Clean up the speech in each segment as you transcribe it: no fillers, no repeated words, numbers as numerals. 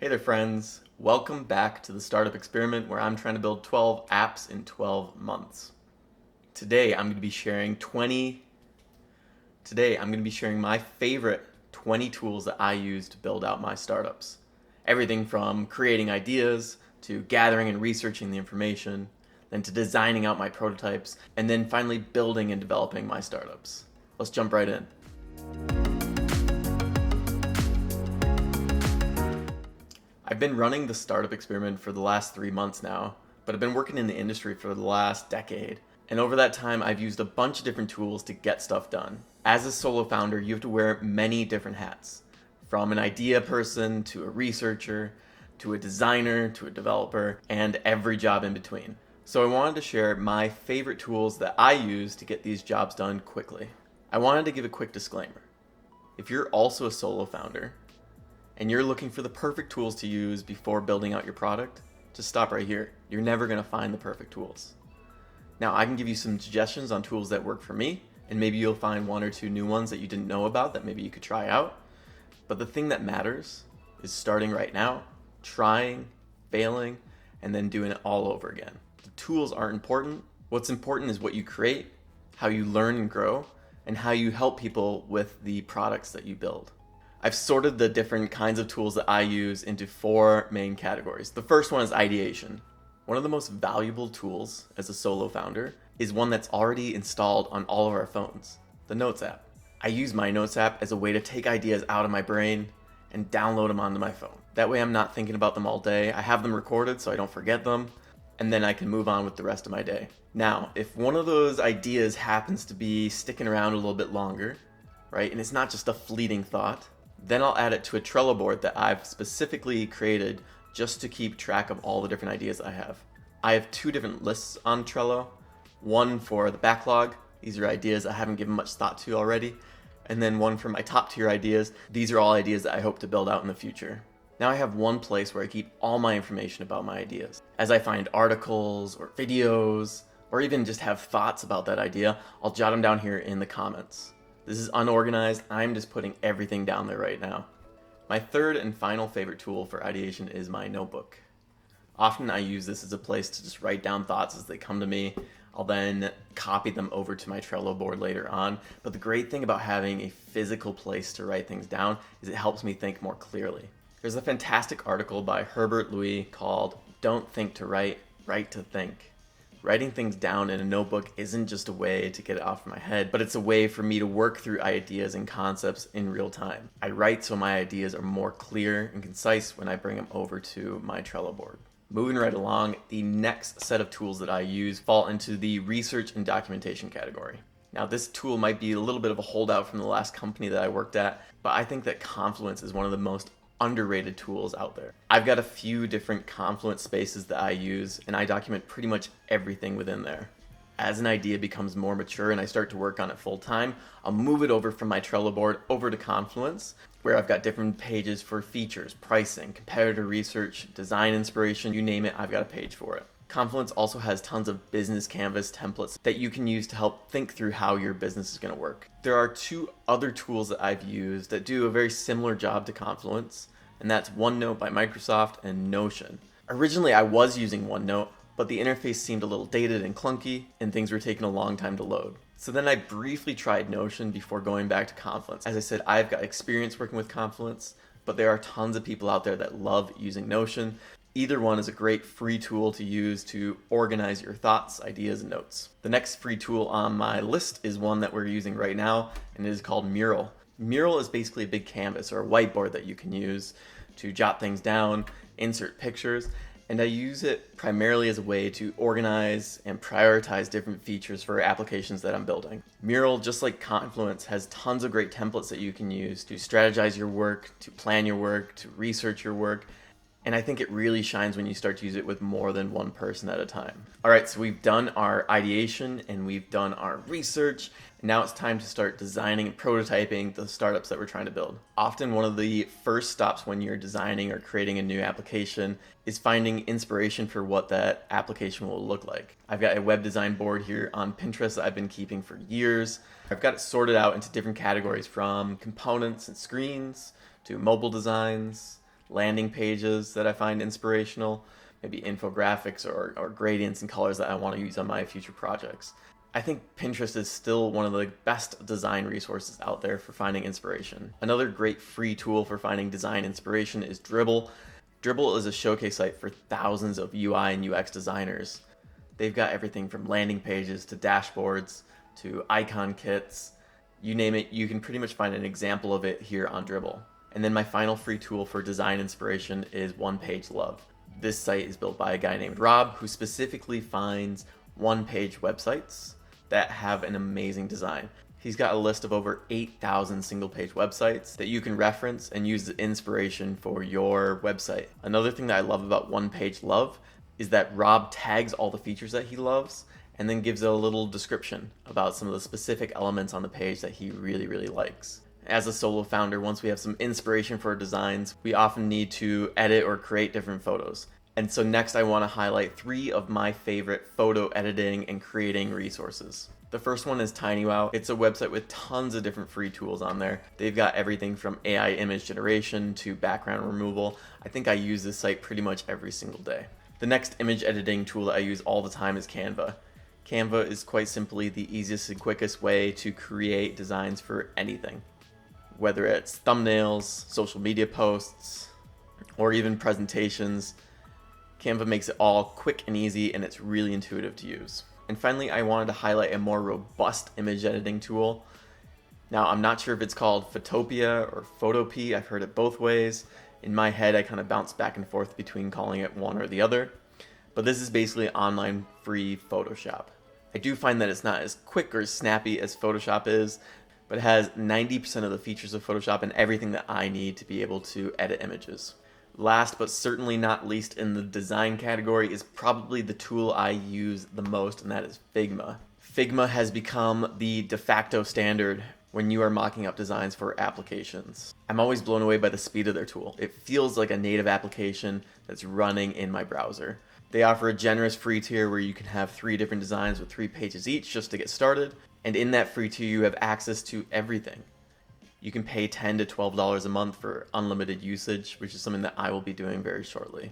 Hey there, friends. Welcome back to the Startup Experiment, where I'm trying to build 12 apps in 12 months. Today, I'm going to be sharing my favorite 20 tools that I use to build out my startups. Everything from creating ideas to gathering and researching the information, then to designing out my prototypes, and then finally building and developing my startups. Let's jump right in. I've been running the Startup Experiment for the last 3 months now, but I've been working in the industry for the last decade. And over that time, I've used a bunch of different tools to get stuff done. As a solo founder, you have to wear many different hats. From an idea person, to a researcher, to a designer, to a developer, and every job in between. So I wanted to share my favorite tools that I use to get these jobs done quickly. I wanted to give a quick disclaimer. If you're also a solo founder, and you're looking for the perfect tools to use before building out your product, just stop right here. You're never going to find the perfect tools. Now, I can give you some suggestions on tools that work for me, and maybe you'll find one or two new ones that you didn't know about that maybe you could try out. But the thing that matters is starting right now, trying, failing, and then doing it all over again. The tools aren't important. What's important is what you create, how you learn and grow, and how you help people with the products that you build. I've sorted the different kinds of tools that I use into 4 main categories. The first one is ideation. One of the most valuable tools as a solo founder is one that's already installed on all of our phones, the Notes app. I use my Notes app as a way to take ideas out of my brain and download them onto my phone. That way I'm not thinking about them all day. I have them recorded so I don't forget them, and then I can move on with the rest of my day. Now, if one of those ideas happens to be sticking around a little bit longer, right, and it's not just a fleeting thought, then I'll add it to a Trello board that I've specifically created just to keep track of all the different ideas I have. I have 2 different lists on Trello. One for the backlog. These are ideas I haven't given much thought to already. And then one for my top tier ideas. These are all ideas that I hope to build out in the future. Now I have one place where I keep all my information about my ideas. As I find articles or videos, or even just have thoughts about that idea, I'll jot them down here in the comments. This is unorganized. I'm just putting everything down there right now. My third and final favorite tool for ideation is my notebook. Often I use this as a place to just write down thoughts as they come to me. I'll then copy them over to my Trello board later on. But the great thing about having a physical place to write things down is it helps me think more clearly. There's a fantastic article by Herbert Louis called "Don't Think to Write, Write to Think." Writing things down in a notebook isn't just a way to get it off my head, but it's a way for me to work through ideas and concepts in real time. I write so my ideas are more clear and concise when I bring them over to my Trello board. Moving right along, the next set of tools that I use fall into the research and documentation category. Now, this tool might be a little bit of a holdout from the last company that I worked at, but I think that Confluence is one of the most underrated tools out there. I've got a few different Confluence spaces that I use, and I document pretty much everything within there. As an idea becomes more mature and I start to work on it full time, I'll move it over from my Trello board over to Confluence, where I've got different pages for features, pricing, competitor research, design inspiration, you name it, I've got a page for it. Confluence also has tons of business canvas templates that you can use to help think through how your business is going to work. There are 2 other tools that I've used that do a very similar job to Confluence, and that's OneNote by Microsoft and Notion. Originally, I was using OneNote, but the interface seemed a little dated and clunky, and things were taking a long time to load. So then I briefly tried Notion before going back to Confluence. As I said, I've got experience working with Confluence, but there are tons of people out there that love using Notion. Either one is a great free tool to use to organize your thoughts, ideas, and notes. The next free tool on my list is one that we're using right now, and it is called Mural. Mural is basically a big canvas or a whiteboard that you can use to jot things down, insert pictures, and I use it primarily as a way to organize and prioritize different features for applications that I'm building. Mural, just like Confluence, has tons of great templates that you can use to strategize your work, to plan your work, to research your work, and I think it really shines when you start to use it with more than one person at a time. All right, so we've done our ideation and we've done our research. And now it's time to start designing and prototyping the startups that we're trying to build. Often one of the first stops when you're designing or creating a new application is finding inspiration for what that application will look like. I've got a web design board here on Pinterest that I've been keeping for years. I've got it sorted out into different categories, from components and screens to mobile designs, landing pages that I find inspirational, maybe infographics or gradients and colors that I want to use on my future projects. I think Pinterest is still one of the best design resources out there for finding inspiration. Another great free tool for finding design inspiration is Dribbble. Dribbble is a showcase site for thousands of UI and UX designers. They've got everything from landing pages to dashboards to icon kits. You name it, you can pretty much find an example of it here on Dribbble. And then my final free tool for design inspiration is One Page Love. This site is built by a guy named Rob who specifically finds one-page websites that have an amazing design. He's got a list of over 8,000 single-page websites that you can reference and use as inspiration for your website. Another thing that I love about One Page Love is that Rob tags all the features that he loves and then gives a little description about some of the specific elements on the page that he really, really likes. As a solo founder, once we have some inspiration for our designs, we often need to edit or create different photos. And so next I want to highlight 3 of my favorite photo editing and creating resources. The first one is TinyWow. It's a website with tons of different free tools on there. They've got everything from AI image generation to background removal. I think I use this site pretty much every single day. The next image editing tool that I use all the time is Canva. Canva is quite simply the easiest and quickest way to create designs for anything. Whether it's thumbnails, social media posts, or even presentations, Canva makes it all quick and easy, and it's really intuitive to use. And finally, I wanted to highlight a more robust image editing tool. Now, I'm not sure if it's called Photopea or Photopea. I've heard it both ways. In my head, I kind of bounce back and forth between calling it one or the other. But this is basically online free Photoshop. I do find that it's not as quick or as snappy as Photoshop is, but it has 90% of the features of Photoshop and everything that I need to be able to edit images. Last but certainly not least in the design category is probably the tool I use the most, and that is Figma. Figma has become the de facto standard when you are mocking up designs for applications. I'm always blown away by the speed of their tool. It feels like a native application that's running in my browser. They offer a generous free tier where you can have 3 different designs with 3 pages each just to get started. And in that free tier, you have access to everything. You can pay $10 to $12 a month for unlimited usage, which is something that I will be doing very shortly.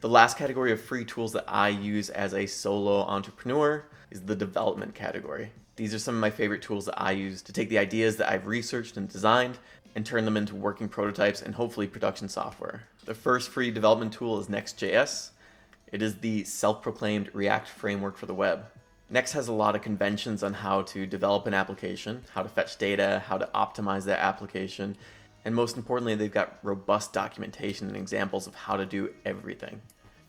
The last category of free tools that I use as a solo entrepreneur is the development category. These are some of my favorite tools that I use to take the ideas that I've researched and designed and turn them into working prototypes and hopefully production software. The first free development tool is Next.js. It is the self-proclaimed React framework for the web. Next has a lot of conventions on how to develop an application, how to fetch data, how to optimize that application, and most importantly, they've got robust documentation and examples of how to do everything.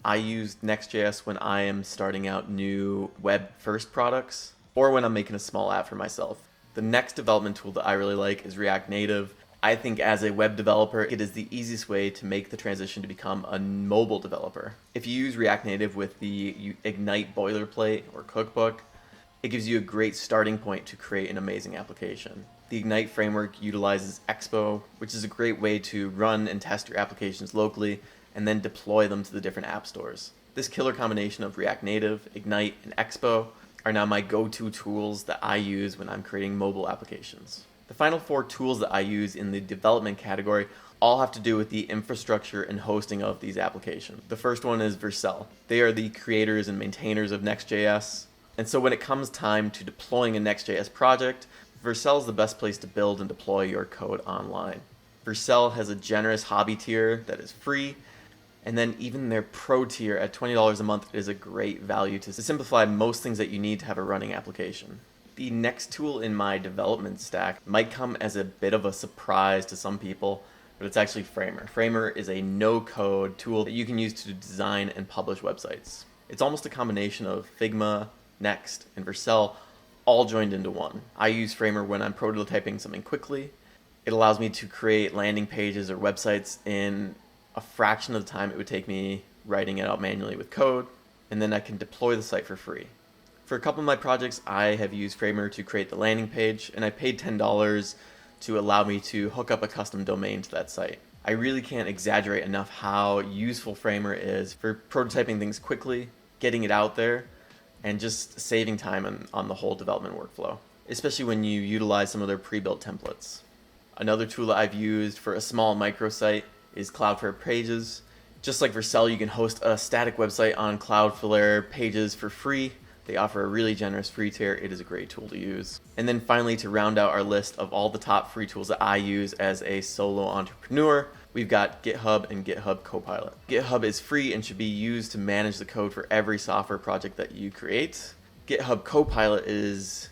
I use Next.js when I am starting out new web-first products or when I'm making a small app for myself. The next development tool that I really like is React Native. I think as a web developer, it is the easiest way to make the transition to become a mobile developer. If you use React Native with the Ignite boilerplate or cookbook, it gives you a great starting point to create an amazing application. The Ignite framework utilizes Expo, which is a great way to run and test your applications locally and then deploy them to the different app stores. This killer combination of React Native, Ignite, and Expo are now my go-to tools that I use when I'm creating mobile applications. The final 4 tools that I use in the development category all have to do with the infrastructure and hosting of these applications. The first one is Vercel. They are the creators and maintainers of Next.js. And so when it comes time to deploying a Next.js project, Vercel is the best place to build and deploy your code online. Vercel has a generous hobby tier that is free, and then even their pro tier at $20 a month is a great value to simplify most things that you need to have a running application. The next tool in my development stack might come as a bit of a surprise to some people, but it's actually Framer. Framer is a no-code tool that you can use to design and publish websites. It's almost a combination of Figma, Next, and Vercel all joined into one. I use Framer when I'm prototyping something quickly. It allows me to create landing pages or websites in a fraction of the time it would take me writing it out manually with code, and then I can deploy the site for free. For a couple of my projects, I have used Framer to create the landing page, and I paid $10 to allow me to hook up a custom domain to that site. I really can't exaggerate enough how useful Framer is for prototyping things quickly, getting it out there, and just saving time on the whole development workflow, especially when you utilize some of their pre-built templates. Another tool that I've used for a small microsite is Cloudflare Pages. Just like Vercel, you can host a static website on Cloudflare Pages for free. They offer a really generous free tier. It is a great tool to use. And then finally, to round out our list of all the top free tools that I use as a solo entrepreneur, we've got GitHub and GitHub Copilot. GitHub is free and should be used to manage the code for every software project that you create. GitHub Copilot is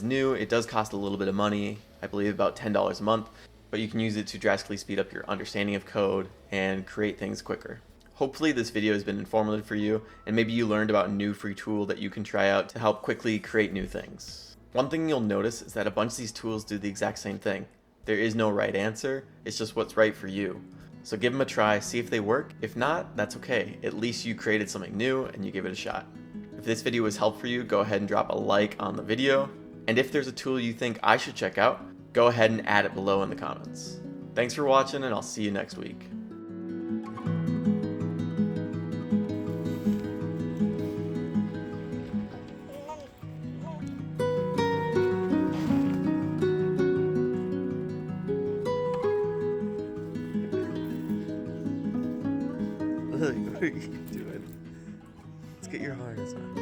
new. It does cost a little bit of money, I believe about $10 a month, but you can use it to drastically speed up your understanding of code and create things quicker. Hopefully this video has been informative for you, and maybe you learned about a new free tool that you can try out to help quickly create new things. One thing you'll notice is that a bunch of these tools do the exact same thing. There is no right answer, it's just what's right for you. So give them a try, see if they work. If not, that's okay. At least you created something new and you give it a shot. If this video was helpful for you, go ahead and drop a like on the video. And if there's a tool you think I should check out, go ahead and add it below in the comments. Thanks for watching, and I'll see you next week. What are you doing? Let's get your harness on.